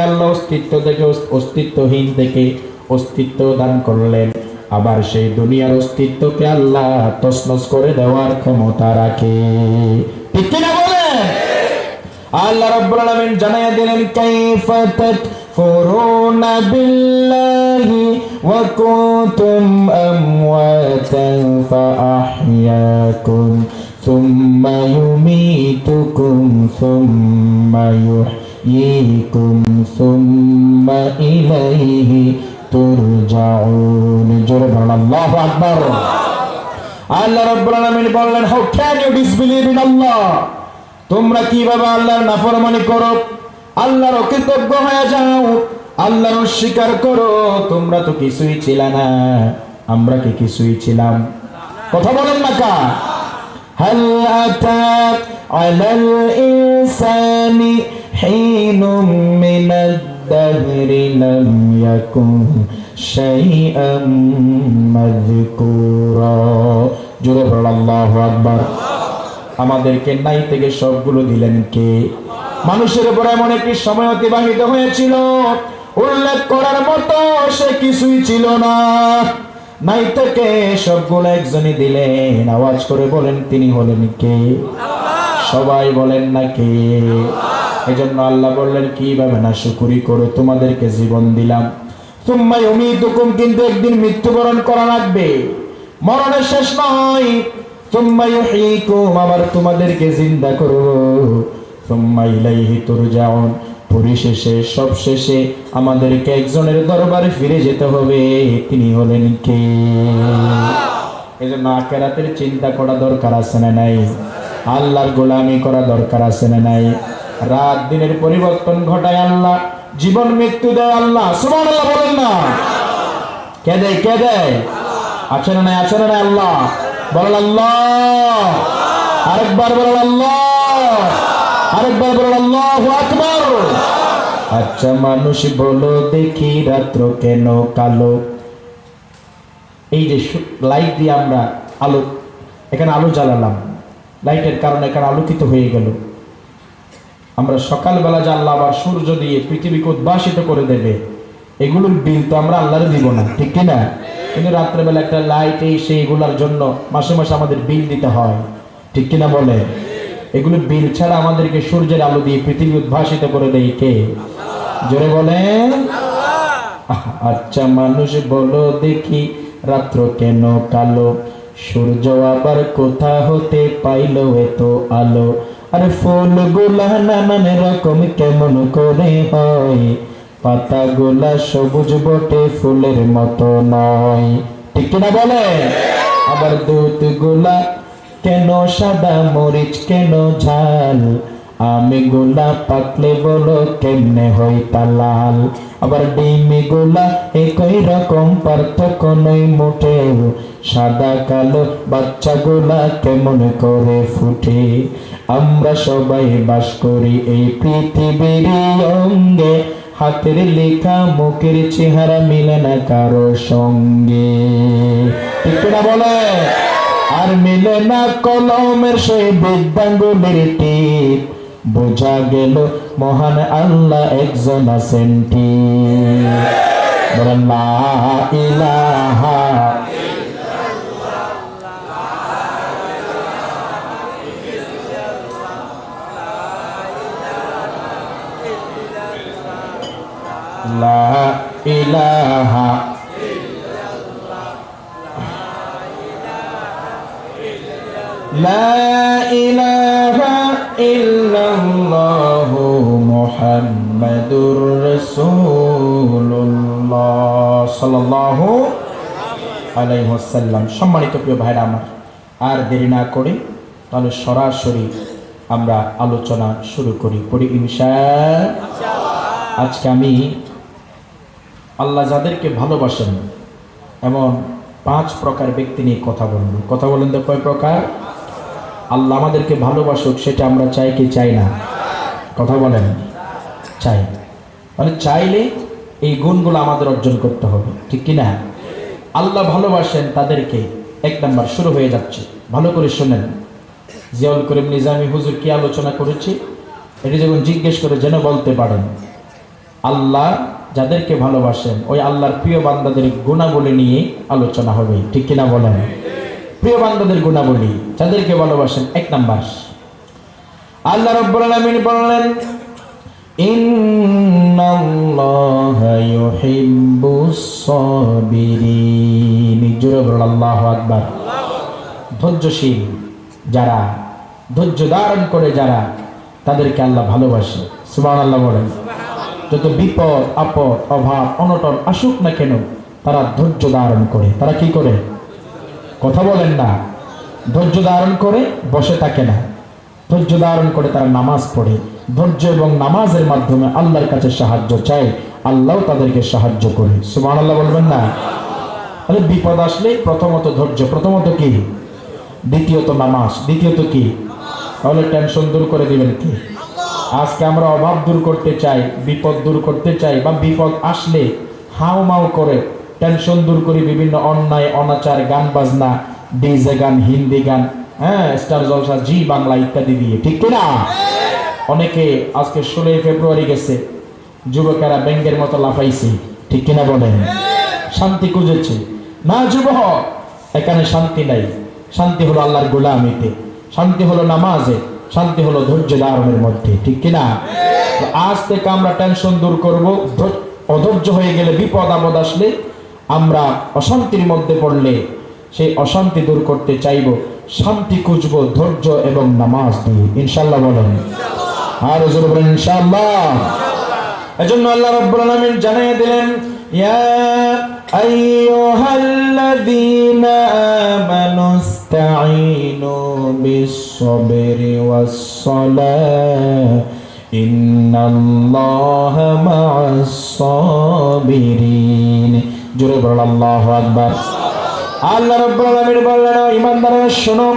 আল্লাহ অস্তিত্ব থেকে অস্তিত্বহীন থেকে অস্তিত্ব দান করলেন, আবার সেই দুনিয়ার অস্তিত্বকে আল্লাহ তছনছ করে দেওয়ার ক্ষমতা রাখে। ঠিক কিনা বলেন? আল্লাহ রাব্বুল আলামিন জানায়া দিলেন, কাইফা তাকফুরুনা বিল্লাহি ওয়া কুনতুম আমওয়াতান ফাআহইয়াকুম সুম্মা ইউমীতুকুম সুম্মা ইহয়ীকুম সুম্মা ইলাইহি তুরজাউন। জোরে বলুন আল্লাহু আকবার। আল্লাহ রাব্বুল আলামিন বললেন, how can you disbelieve in Allah? তোমরা কিভাবে আল্লাহর নাফরমানি করো, আল্লাহর অকৃতজ্ঞ হয়ে যাও, আল্লাহর অস্বীকার করো? তোমরা তো কিছুই ছিল না, আমরা কি কিছুই ছিলাম? কথা বলেন না কা? হাল আতা আলাল ইনসানি হিনুম মিনাদ দাহরি লাম ইয়াকুন শাইআম মাযকুরা। জোরে বলুন আল্লাহু আকবার। আমাদেরকে নাই থেকে সবগুলো দিলেন কে? মানুষের উপর এমন একটি সময় অতিবাহিত হয়েছিল উল্লেখ করার মতো সে কিছুই ছিল না, নাই থেকে সবগুলো একজনই দিলেন। আওয়াজ করে বলেন, তিনি হলেন কে? সবাই বলেন না কে? এজন্য আল্লাহ বললেন, কিভাবে না শুকরি করো, তোমাদেরকে জীবন দিলাম, সুম্মা ইউমীতুকুম, কিন্তু একদিন মৃত্যুবরণ করা লাগবে, মরণের শেষ নয়। সুম্মা ইহয়ীকুম, আবার তোমাদেরকে জিন্দা করব, সুম্মা ইলাইহি তুরজাউন, পরিশেষে সবশেষে আমাদেরকে একজনের দরবারে ফিরে যেতে হবে, তিনি হলেন কে? এজন্য আখিরাতের চিন্তা করা দরকার আছে না নাই? আল্লাহর গোলামি করা দরকার আছে না নাই? রাত দিনের পরিবর্তন ঘটায় আল্লাহ, জীবন মৃত্যু দেয় আল্লাহ। সুবহানাল্লাহ বলেন না? কে দেয়? কে দেয়? আছে না নাই? আছে না নাই? আল্লাহ। বলেন আল্লাহ। আরেকবার বলেন আল্লাহ। আরেকবার বলেন আল্লাহু আকবার। আচ্ছা মানুষ বলো দেখি, রাত্র কেন কালো? এই যে লাইট দিয়ে আমরা আলো, এখানে আলো জ্বালালাম, লাইটের কারণে এখানে আলোকিত হয়ে গেল। আমরা সকালবেলা যে আল্লাহ আবার সূর্য দিয়ে পৃথিবীকে উদ্ভাসিত করে দেবে, এগুলোর বিল তো আমরা আল্লাহরে দিব না, ঠিক কিনা? কিন্তু রাত্রেবেলা একটা লাইট এই সেইগুলোর জন্য মাসে মাসে আমাদের বিল দিতে হয়, ঠিক কিনা বলে? এগুলো বিল ছাড়া আমাদেরকে সূর্যের আলো দিয়ে পৃথিবী উদ্ভাসিত করে দেয় কে? জোরে বলেন। আচ্ছা মানুষ বলো দেখি, রাত্র কেন কালো? সূর্য আবার কোথা হতে পাইল এত আলো? আরে ফুলগুলা নানান রকম কেমন করে হয়, পাতাগুলা সবুজ বটে ফুলের মতো নয়, ঠিক কিনা বলে? আবার দুধগুলা কেন সাদা, মরিচ কেন ঝাল, আমিগুলা পাকলে বলো কেমনে হয় তা লাল। আবার ডিমিগুলা একই রকম, পার্থক্য নয় মোটেও, সাদা কালো বাচ্চাগুলা কেমন করে ফুটে। আমরা সবাই বাস করি এই পৃথিবীর অঙ্গে, হাতের লেখা মুখের চেহারা মিলে না কারো সঙ্গে, ঠিক না বলে? আর মিলে না কলমের সেই বিদ্যাঙ্গুলির টিপ, বোঝা গেল মহান আল্লাহ একজন আছেন ঠিক। বলেন লা ইলাহা লা ইলাহা লা ইলাহা ইল্লাল্লাহু মুহাম্মাদুর রাসূলুল্লাহ সাল্লাল্লাহু আলাইহি ওয়াসাল্লাম। সম্মানিত প্রিয় ভাইরা আমার, আর দেরি না করে তাহলে সরাসরি আমরা আলোচনা শুরু করি। পড়ি ইনশাআল্লাহ। আজকে আমি আল্লাহ যাদেরকে ভালোবাসেন এমন 5 প্রকার ব্যক্তি নিয়ে কথা বলবো। কথা বলেন তো কয় প্রকার? আল্লাহ আমাদেরকে ভালোবাসুক সেটা আমরা চাই কি চাই না? কথা বলেন। চাই। মানে চাইলে এই গুণগুলো আমাদের অর্জন করতে হবে, ঠিক কি না? আল্লাহ ভালোবাসেন তাদেরকে। 1 নাম্বার শুরু হয়ে যাচ্ছে, ভালো করে শুনেন। জিয়াউল করিম নিজামী হুজুর কি আলোচনা করেছে এটি যখন জিজ্ঞেস করে যেন বলতে পারেন। আল্লাহ যাদেরকে ভালোবাসেন ওই আল্লাহর প্রিয় বান্দাদের গুণাবলী নিয়ে আলোচনা হবে, ঠিক কিনা বলেন? প্রিয় বান্দাদের গুণাবলী যাদেরকে ভালোবাসেন, ১ নাম্বার আল্লাহ রাব্বুল আলামিন বললেন, ইন্নাল্লাহা ইউহিব্বুস সাবিরিন। জোরে বলুন আল্লাহু আকবার। ধৈর্যশীল যারা, ধৈর্য ধারণ করে যারা, তাদেরকে আল্লাহ ভালোবাসে। সুবহানাল্লাহ বলেন। যত বিপদ আপদ অভাব অনটন আসুক না কেন, তারা ধৈর্য ধারণ করে। তারা কি করে? কথা বলেন না। ধৈর্য ধারণ করে বসে থাকে না, ধৈর্য ধারণ করে তারা নামাজ পড়ে। ধৈর্য এবং নামাজের মাধ্যমে আল্লাহর কাছে সাহায্য চায়, আল্লাহ তাদেরকে সাহায্য করে। সুবহানাল্লাহ বলবেন না? তাহলে বিপদ আসলে প্রথমত ধৈর্য, প্রথমত কি? দ্বিতীয়ত নামাজ, দ্বিতীয়ত কি? তাহলে টেনশন দূর করে দিবেন কি? আজকে আমরা অভাব দূর করতে চাই, বিপদ দূর করতে চাই, বা বিপদ আসলে হাউ মাউ করে টেনশন দূর করি বিভিন্ন অন্যায় অনাচার, গান বাজনা, ডিজে গান, হিন্দি গান, হ্যাঁ, স্টার জলসা, জি বাংলা ইত্যাদি দিয়ে, ঠিক কিনা? অনেকে আজকে 16 ফেব্রুয়ারি গেছে, যুবকেরা ব্যাংকের মতো লাফাইছে, ঠিক কিনা বলেন? শান্তি খুঁজেছে না যুবক, এখানে শান্তি নাই। শান্তি হলো আল্লাহর গোলামিতে, শান্তি হলো নামাজে, শান্তি হলো ধৈর্য ধারণের মধ্যে, ঠিক কিনা? আজ থেকে আমরা টেনশন দূর করব। অধৈর্য হয়ে গেলে, বিপদ আপদ আসলে, আমরা অশান্তির মধ্যে পড়লে সেই অশান্তি দূর করতে চাইব, শান্তি খুঁজবো ধৈর্য এবং নামাজ দিয়ে, ইনশাআল্লাহ বলেন। আর জোরে বলেন ইনশাআল্লাহ। এজন্য আল্লাহ রাব্বুল আলামিন জানিয়ে দিলেন, ইয়া আইয়ুহাল্লাযীনা আমানুস্তাঈনু বিস-সাবরি ওয়াস-সালাহ ইন্নাল্লাহা মা'আস-সাবিরিন। জোরে বলেন আল্লাহু আকবার। আল্লাহ রাব্বুল আলামিন বললেন, ঈমানদাররা শোনো,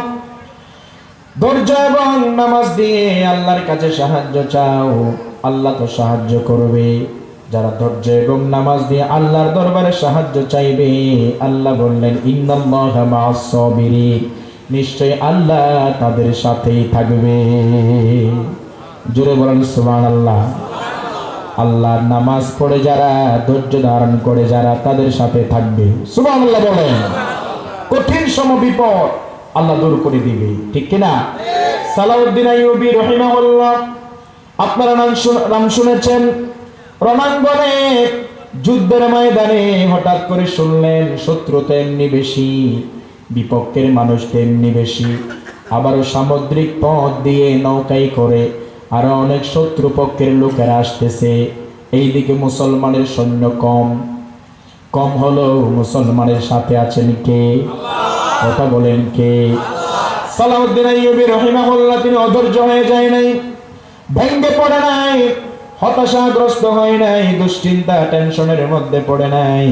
ধৈর্য এবং নামাজ দিয়ে আল্লাহর কাছে সাহায্য চাও, আল্লাহ তো সাহায্য করবে। যারা ধৈর্য এবং নামাজ দিয়ে আল্লাহর দরবারে সাহায্য চাইবে, আল্লাহ বললেন, ইন্নাল্লাহা মা'আস-সাবিরিন, নিশ্চয় আল্লাহ তাদের সাথেই থাকবে। জোরে বলেন সুবহানাল্লাহ। আল্লাহর নামাজ পড়ে যারা, ধৈর্য ধারণ করে যারা, তাদের সাথে থাকবে। সুবহানাল্লাহ বলেন। কঠিন সম বিপদ আল্লাহ দূর করে দিবে, ঠিক কিনা? সালাউদ্দিন আইয়ুবী রাহিমাহুল্লাহ, আপনারা নাম শুনেছেন। রণাঙ্গনে যুদ্ধের ময়দানে হঠাৎ করে শুনলেন শত্রু তেমনি বেশি, বিপক্ষের মানুষ তেমনি বেশি, আবারও সামুদ্রিক পথ দিয়ে নৌকায় করে আরো অনেক শত্রুপক্ষের লোকেরা আসতেছে। এইদিকে মুসলমানের সৈন্য কম হলো, মুসলমানের সাথে আছেন কে? কথা বলেন কে? সালাউদ্দিন আইয়ুবী রাহিমাহুল্লাহ, তিনি অধৈর্য হয়ে যায় নাই, ভেঙ্গে পড়ে নাই, হতাশাগ্রস্ত হয় নাই, দুশ্চিন্তা টেনশনের মধ্যে পড়ে নাই।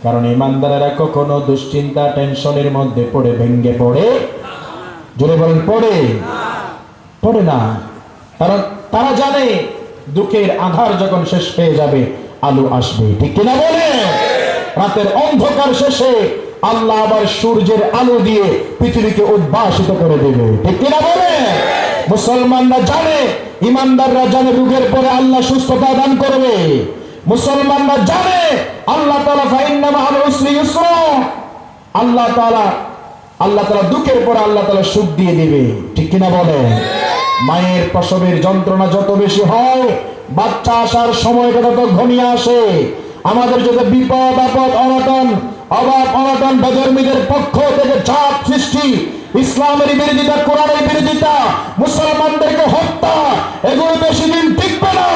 কারণ ইমানদারেরা কখনো দুশ্চিন্তা টেনশনের মধ্যে পড়ে ভেঙ্গে পড়ে? জোরে বলেন, পড়ে না। কারণ তারা জানে দুঃখের আধার যখন শেষ হয়ে যাবে, আলো আসবে, ঠিক কিনা বলে? রাতের অন্ধকার শেষে আল্লাহ আবার সূর্যের আলো দিয়ে পৃথিবীকে উদ্ভাসিত করে দেবে, ঠিক কিনা বলে? মুসলমানরা জানে, ইমানদাররা জানে, রোগের পরে আল্লাহ সুস্থতা দান করবে। মুসলমানরা জানে আল্লাহ তাআলা ফাইন্না মা'আল উসরি ইউসরা, আল্লাহ তাআলা দুঃখের পরে আল্লাহ তাআলা সুখ দিয়ে দিবে, ঠিক কিনা বলে? মায়ের প্রসবের যন্ত্রণা যত বেশি হয়, বাচ্চা আসার সময়টা তত ঘনিয়ে আসে। আমাদের যত বিপদ আপদ অনটন, অভাব অনটন, বেধর্মীদের পক্ষ থেকে চাপ সৃষ্টি, ইসলামের বিরোধিতা, কোরআনের বিরোধিতা, মুসলমানদেরকে হত্যা, এগুলো বেশি দিন টিকবে না।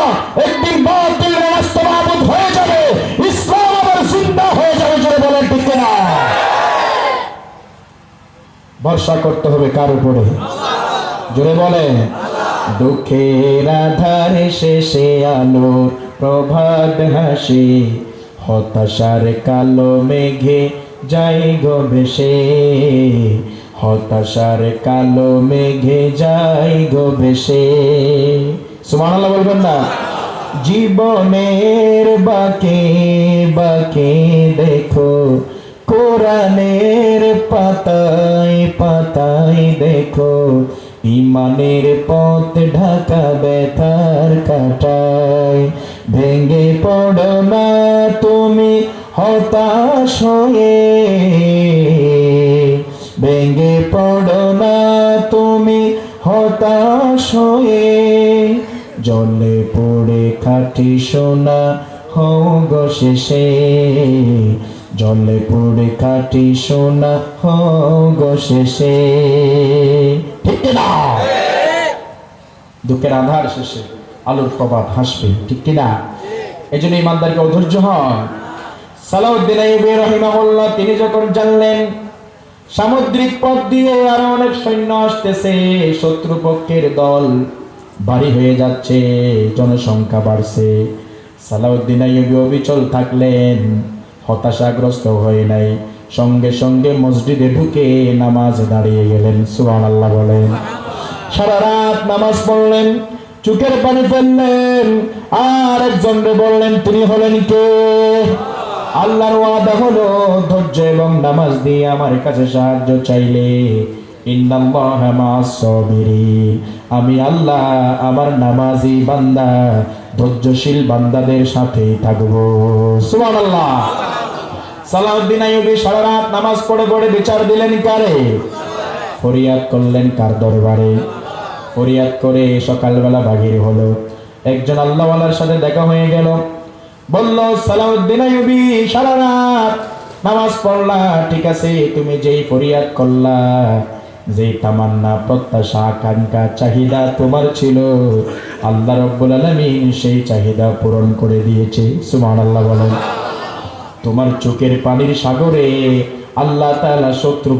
একদিন বাতিল রাষ্ট্রবাদ হয়ে যাবে, ইসলাম আবার জিন্দা হয়ে যাবে। জোরে বলেন ঠিক না? ভরসা করতে হবে কার উপরে? জোরে বলেন। দুঃখের আধারে শেষে আলো প্রভাত হাসি, হতাশার কালো মেঘে যাই গো ভেসে, হতাশার কালো মেঘে যাই গো ভেসে। সুবহানাল্লাহ বলবেন না? জীবনের বাঁকে বাঁকে দেখো, কোরআনের পাতায় পাতায় দেখো, ইমানের পথ ঢাকা ব্যথার কাটায়, ভেঙে পড়ো না তুমি হতাশ হয়ে, ভেঙে পড়ো না তুমি হতাশ হয়ে, জলে পড়ে খাঁটি সোনা হও গো শেষে, জলে পড়ে খাঁটি সোনা হও গো শেষে। ঠিক কিনা? দুঃখের আধার শেষে আলোর প্রভাত হাসবে, ঠিক কিনা? এই জন্য ইমানদারকে অধৈর্য হয়। সালাউদ্দিন আইয়ুবী রাহিমাহুল্লাহ তিনি যখন জানলেন সামুদ্রিক পথ দিয়ে আরো অনেক সৈন্য আসতেছে, শত্রুপক্ষের দল ভারী হয়ে যাচ্ছে, জনসংখ্যা বাড়ছে, সালাউদ্দিন আইয়ুবী অবিচল থাকলেন, হতাশাগ্রস্ত হয়ে নাই, সঙ্গে সঙ্গে মসজিদে ঢুকে নামাজ দাঁড়িয়ে গেলেন। সুবহানাল্লাহ বলেন। সারা রাত নামাজ পড়লেন, চোখের পানি ফেললেন, আর একজনকে বললেন তিনি হলেন কে? আল্লাহর ওয়াদা হলো ধৈর্য এবং নামাজ দিয়ে আমার কাছে সাহায্য চাইলে ইন্নাল্লাহা মা'আস সাবিরিন, আমি আল্লাহ আমার নামাজি বান্দা ধৈর্যশীল বান্দাদের সাথেই থাকবো। সুবহানাল্লাহ। সালাউদ্দিন আইয়ুবী সারা রাত নামাজ পড়ে পড়ে বিচার দিলেন কারে? ফরিয়াদ করলেন কার দরবারে? ফরিয়াদ করে সকালবেলা বাহির হলো, একজন আল্লাহওয়ালার সাথে দেখা হয়ে গেল, বলল সালাউদ্দিন আইয়ুবী সারা রাত নামাজ পড়লা, ঠিক আছে, তুমি যেই ফরিয়াদ করলা, যেই তামান্না প্রত্যাশা আকাঙ্ক্ষা চাহিদা তোমার ছিল, আল্লাহ রাব্বুল আলামিন সেই চাহিদা পূরণ করে দিয়েছে। সুবহানাল্লাহ বলেন। তোমার চোখের পানির সাগরে আল্লাহ তাআলা শত্রু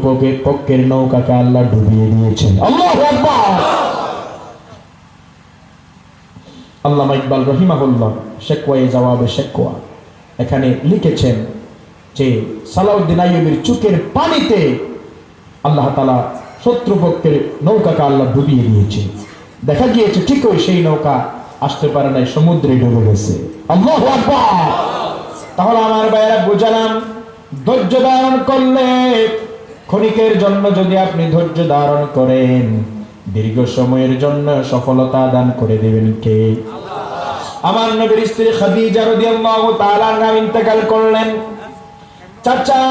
পক্ষের নৌকাকে আল্লাহ ডুবিয়ে দিয়েছেন। আল্লাহু আকবার। আল্লামা ইকবাল রাহিমাহুল্লাহ শেকওয়ায়ে জওয়াবে শেকওয়া এখানে লিখেছেন যে সালাউদ্দিন আইয়ুবীর চোখের পানিতে আল্লাহ তাআলা শত্রুপক্ষের নৌকাকে আল্লাহ ডুবিয়ে দিয়েছে। দেখা গিয়েছে ঠিকই সেই নৌকা আসতে পারে নাই, সমুদ্রে ডুবে গেছে। আল্লাহু আকবার। তাহলে আমার ভাইয়েরা বুঝালাম, ধৈর্য ধারণ করলে, ক্ষণিকের জন্য যদি আপনি ধৈর্য ধারণ করেন, দীর্ঘ সময়ের জন্য সফলতা দান করে দিবেন কে? আমার নবীর স্ত্রী খাদিজা রাদিয়াল্লাহু তাআলা আনহা ইন্তেকাল করলেন, চাচা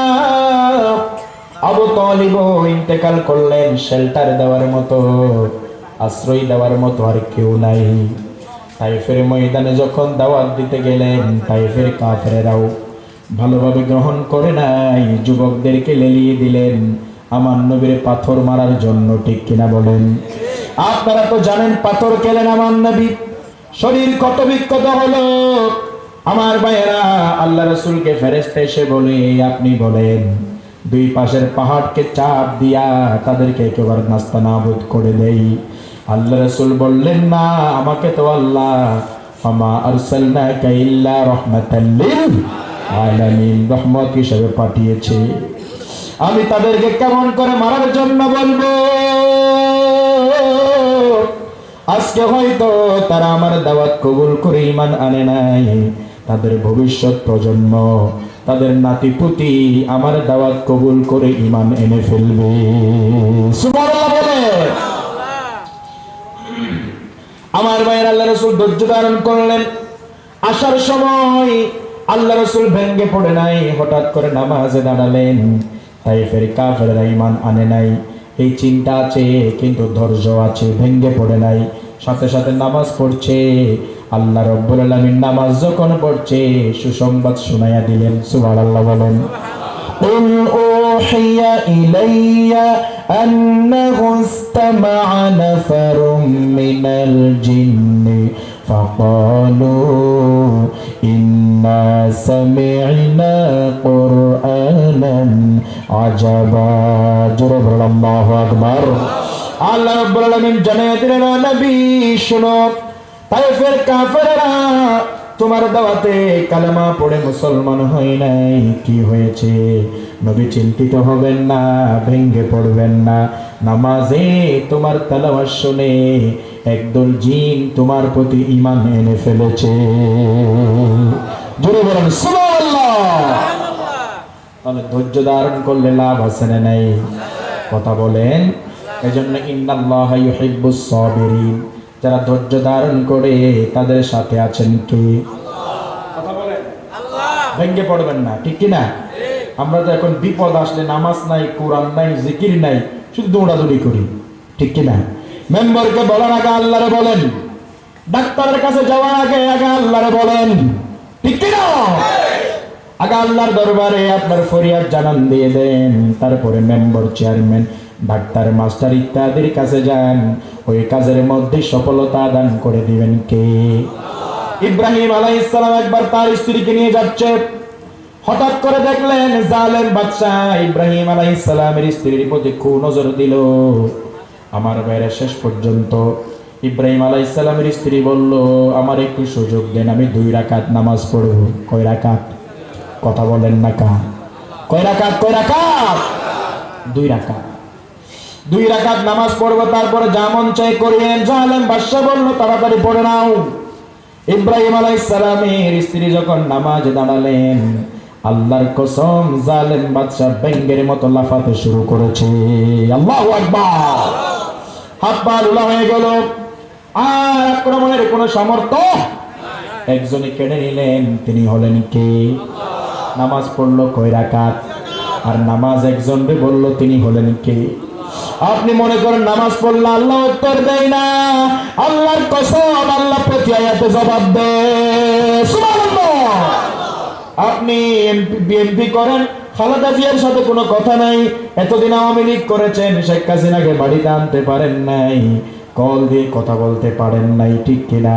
আবু তালিব ইন্তেকাল করলেন, শেল্টার দেওয়ার মতো, আশ্রয় দেওয়ার মতো আর কেউ নাই। তাইফের ময়দানে যখন দাওয়াত দিতে গেলেন, তাইফের কাফেরেরাও ভালোভাবে গ্রহণ করে নাই, যুবকদেরকে লেলিয়ে দিলেন আমার নবীর পাথর মারার জন্য, ঠিক কিনা বলেন? আপনারা তো জানেন পাথর খেলেন আমার নবী, শরীর কত বিক্ষত হলো। আমার ভাইয়েরা, আল্লাহ রাসূলকে ফেরেশতা এসে বলে, আপনি বলেন দুই পাশের পাহাড়কে চাপ দিয়া তাদেরকে একেবারে নাস্তানাবুদ করে দেই। আল্লাহ রাসূল বললেন, না, আমাকে তো আল্লাহ ফামা আরসালনাকা ইল্লা রাহমাতাল লিল আলামিন রহমত হিসেবে পাঠিয়েছে, আমি তাদেরকে কেমন করে মারার জন্য বলবো? আজকে হয়তো তারা আমার দাওয়াত কবুল করে ঈমান আনে নাই, তাদের ভবিষ্যৎ প্রজন্ম, তাদের নাতিপুতি আমার দাওয়াত কবুল করে ঈমান এনে ফেলবে। সুবহানাল্লাহ বলে। আমার ভাইয়ের, আল্লাহ রাসূল ধৈর্য ধারণ করলেন। আসার সময় আল্লাহ রাসূল ভেঙ্গে পড়ে নাই, হঠাৎ করে নামাজে দাঁড়ালেন। তাইফের কাফেররা ঈমান আনে নাই, এই চিন্তা আছে, কিন্তু ধৈর্য আছে, ভেঙ্গে পড়ে নাই, সাথে সাথে নামাজ পড়ছে। আল্লাহ রাব্বুল আলামিন নামাজ যখন পড়ছে সুসংবাদ শুনাইয়া দিলেন। সুবহানাল্লাহ বলেন। কুল উহিয়া ইলাইয়া أنه استمع نفر من الجن فقالوا إنا سمعنا قرآنا عجبا جرب الله أكبر আল্লাহ রাব্বুল আলামিন জানিয়ে দিলেন, নবী শুনো, তাইফের কাফেররা তোমার দাওয়াতে কালেমা পড়ে মুসলমান হয় নাই, কি হয়েছে? নবী চিন্তিত হবেন না, ভেঙ্গে পড়বেন না, নামাজে তোমার তেলাওয়াত শুনে একদল জিন তোমার প্রতি ঈমান এনে ফেলেছে। জোরে বলেন সুবহানাল্লাহ। তাহলে ধৈর্য ধারণ করলে লাভ আছে না নাই? কথা বলেন। এজন্য ইন্নাল্লাহা ইউহিব্বুস সাবিরিন, যারা ধৈর্য ধারণ করে তাদের সাথে আছেন কে? কথা বলেন, ভেঙ্গে পড়বেন না, ঠিক কি না? আমরা তো এখন বিপদ আসলে নামাজ নাই, কোরআন নাই, জিকির নাই, শুধু দৌড়াদৌড়ি করি, ঠিক কি না? মেম্বারকে বলার আগে আল্লাহরে বলেন, ডাক্তারের কাছে যাওয়ার আগে আগে আল্লাহরে বলেন, ঠিক কি না? আগে আল্লাহর দরবারে আপনার ফরিয়াদ জানান দিয়ে দেন, তারপরে মেম্বার, চেয়ারম্যান, ডাক্তার, মাস্টার ইত্যাদির কাছে যান। ওই কাজের মধ্যে সফলতা দান করে দিবেন কে? ইব্রাহিম আলাইহিস সালাম একবার তার স্ত্রীকে নিয়ে যাচ্ছে, হঠাৎ করে দেখলেন জালেম বাদশা ইব্রাহিম আলাইহিস সালামের স্ত্রীর প্রতি খুব নজর দিল। আমার বাইরে শেষ পর্যন্ত ইব্রাহিম আলাইহিস সালামের স্ত্রী বলল, আমার একটু সুযোগ দেন, আমি 2 রাকাত নামাজ পড়ব। কয় রাকাত? কথা বলেন না কা? কয় রাকাত? কয় রাকাত? 2 রাকাত। 2 রাকাত নামাজ পড়ব, তারপরে যা মন চাই করিয়েন। জালেম বাদশা বলল, তাড়াতাড়ি পড়ে নাও। ইব্রাহিম আলাইহিস সালামের স্ত্রী যখন নামাজে দাঁড়ালেন, আল্লাহর কসম জালেম বাদশা বেঙ্গের মতো লাফাতে শুরু করেছে। আল্লাহু আকবার। হাত পা লুলা হয়ে গেল, আর আক্রমণের কোনো সামর্থ্য একজনই কেড়ে নিলেন, তিনি হলেন কে? নামাজ পড়লো কয় রাকাত, আর নামাজ একজনকে বলল, তিনি হলেন কে? আপনি মনে করেন নামাজ পড়লে আল্লাহ উত্তর দেয় না? আল্লাহর কসম, আল্লাহ প্রতি আয়াতে জবাব দেয়। সুবহানাল্লাহ। আপনি বিএনপি করেন, খালেদা জিয়ার সাথে কোনো কথা নাই, এতদিন আওয়ামী লীগ করেছেন, শেখ হাসিনাকে বাড়িতে আনতে পারেন নাই, কল দিয়ে কথা বলতে পারেন নাই, ঠিক কিনা?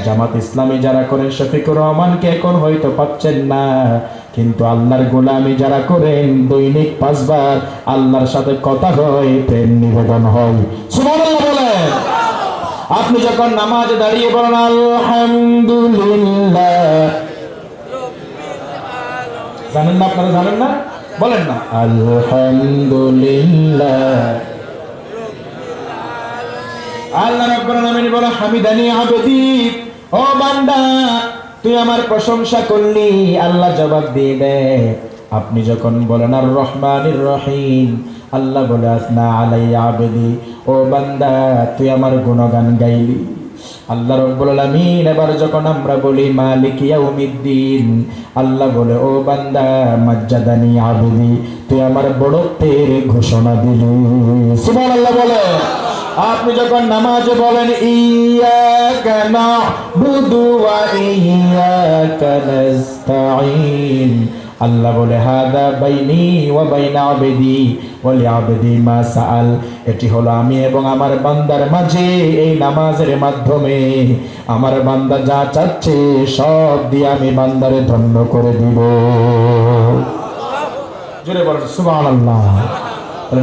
জামাত ইসলামী যারা করেন, শফিকুর রহমানকে এখন হয়তো পাচ্ছেন না, কিন্তু আল্লাহর গোলামি যারা করেন, দৈনিক 5 বার আল্লাহর সাথে কথা হয়, প্রেম নিবেদন হয়। সুবহানাল্লাহ বলেন। আপনি যখন নামাজে দাঁড়িয়ে বলেন আলহামদুলিল্লাহ, জানেন না? আপনারা জানেন না? বলেন না আলহামদুলিল্লাহ। আল্লাহ রাব্বুল আলামিন বলে, হামিদানি আবদি, ও বান্দা তুই আমার প্রশংসা করলি। আল্লাহ জবাব দিয়ে দেয়, আপনি যখন বলেন আর রহমানির রহিম, আল্লাহ বলে আসনা আলাইয়া আবদি, ও বান্দা তুই আমার গুণগান গাইলি। আল্লাহ রাব্বুল আলামিন এবার যখন আমরা বলি মালিক ইয়াউমিদ্দিন, আল্লাহ বলে, ও বান্দা মাজ্জাদানি আবদি, তুই আমার বড়ত্বের ঘোষণা দিলি। সুবহানাল্লাহ বলে। আপনি যখন নামাজে বলেন ইয়াকা না'বুদু ওয়া ইয়াকা নাস্তাঈন, আল্লাহ বলে হাদা বাইনি ওয়া বাইনা আবদি ওয়া লিআবদি মা সাআল, এটি হলো আমি এবং আমার বান্দার মাঝে এই নামাজের মাধ্যমে আমার বান্দা যা চাচ্ছে সব দিয়ে আমি বান্দারে ধন্য করে দিব। জোরে বলেন সুবহানাল্লাহ।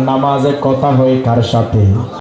নামাজে কথা হয় কার সাথে?